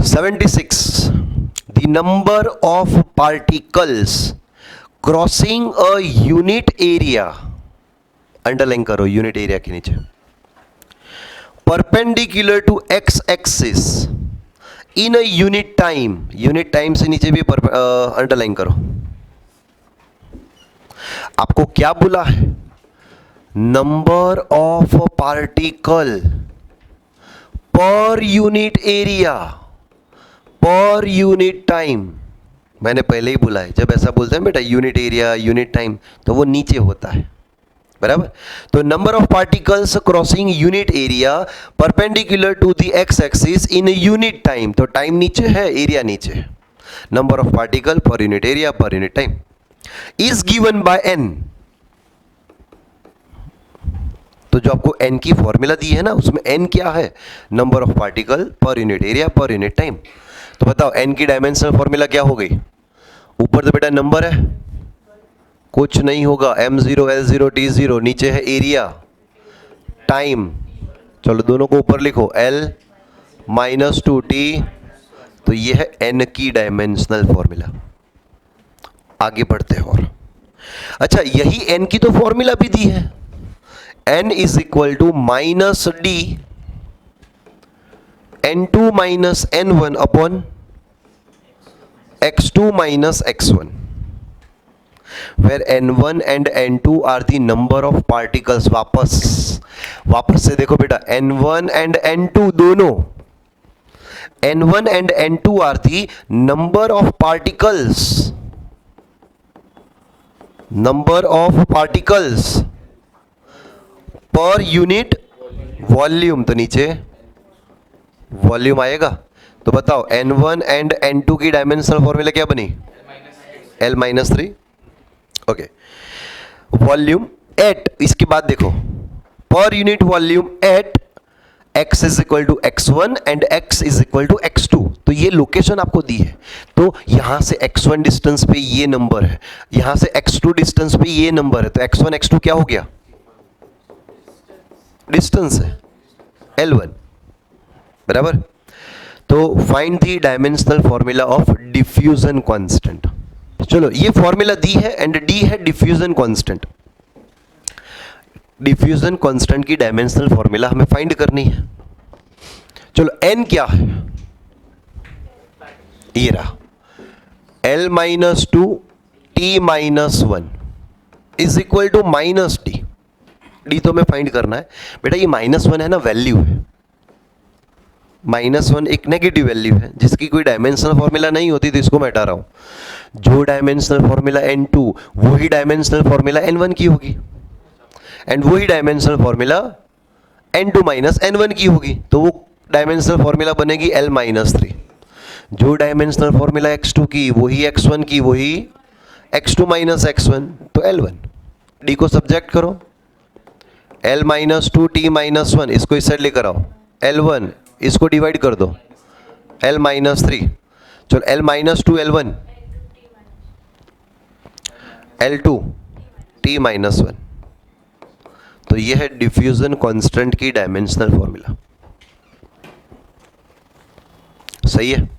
76. The number of particles crossing a unit area, underline करो unit area के नीचे, perpendicular to X axis in a unit time. Unit time से नीचे भी underline करो. आपको क्या बोला है? Number of particle per unit area per unit time. मैंने पहले ही बोला है, जब ऐसा बोलते हैं बेटा यूनिट एरिया यूनिट टाइम, तो वो नीचे होता है, बराबर. तो number of particles crossing unit area perpendicular to the X axis in unit time. तो टाइम नीचे है, एरिया नीचे है. Number of particle per unit area per unit time is given by N. तो जो आपको n की फॉर्मूला दी है ना, उसमें n क्या है? Number of particle per unit area per unit time. तो बताओ n की डायमेंशनल फॉर्मूला क्या हो गई? ऊपर तो बेटा नंबर है, कुछ नहीं होगा, m0 l0 t0, नीचे है एरिया टाइम. चलो दोनों को ऊपर लिखो, l माइनस 2t. तो ये है n की डायमेंशनल फॉर्मूला. आगे बढ़ते हैं और अच्छा, यही n की तो फॉर्मूला भी दी है. n is equal to minus D n2 minus n1 upon x2 minus x1, where n1 and n2 are the number of particles. वापस से देखो बेटा, n1 and n2 दोनों, n1 and n2 are the number of particles. Number of particles पर unit volume. तो नीचे volume आएगा. तो बताओ n1 एंड n2 की डायमेंशनल फॉर्मूला क्या बनी? l minus 3. Okay, volume at. इसके बाद देखो, per unit volume at x is equal to x1 and x is equal to x2. तो ये लोकेशन आपको दी है. तो यहां से x1 डिस्टेंस पे ये नंबर है, यहां से x2 डिस्टेंस पे ये नंबर है. तो x1 x2 क्या हो गया? डिस्टेंस है L1, बराबर. तो find the dimensional formula of diffusion constant. चलो, ये फॉर्मूला दी है एंड डी है डिफ्यूजन कांस्टेंट. डिफ्यूजन कांस्टेंट की डायमेंशनल फॉर्मूला हमें फाइंड करनी है. चलो, n क्या है? ये रहा, l minus 2 t minus 1 is equal to minus D. D तो हमें फाइंड करना है बेटा. ये -1 है ना, वैल्यू है. -1 एक नेगेटिव वैल्यू है जिसकी कोई डायमेंशनल फॉर्मूला नहीं होती, तो इसको मैं हटा रहा हूं. जो डायमेंशनल फॉर्मूला n2, वही डायमेंशनल फॉर्मूला n1 की होगी, एंड वही dimensional formula n2 minus n1 की होगी. तो वो डायमेंशनल फॉर्मूला बनेगी l माइनस 3. जो डायमेंशनल फॉर्मूला x2 की, वही x1 की, वही x2 माइनस x1, तो l1. डी को सब्जेक्ट करो, l माइनस 2 t माइनस 1, इसको इस साइड लेकर आओ, l1, इसको डिवाइड कर दो, l माइनस 3. चलो, l minus 2 l1, l2 t minus 1. तो यह है डिफ्यूजन कांस्टेंट की डायमेंशनल फॉर्मूला. सही है.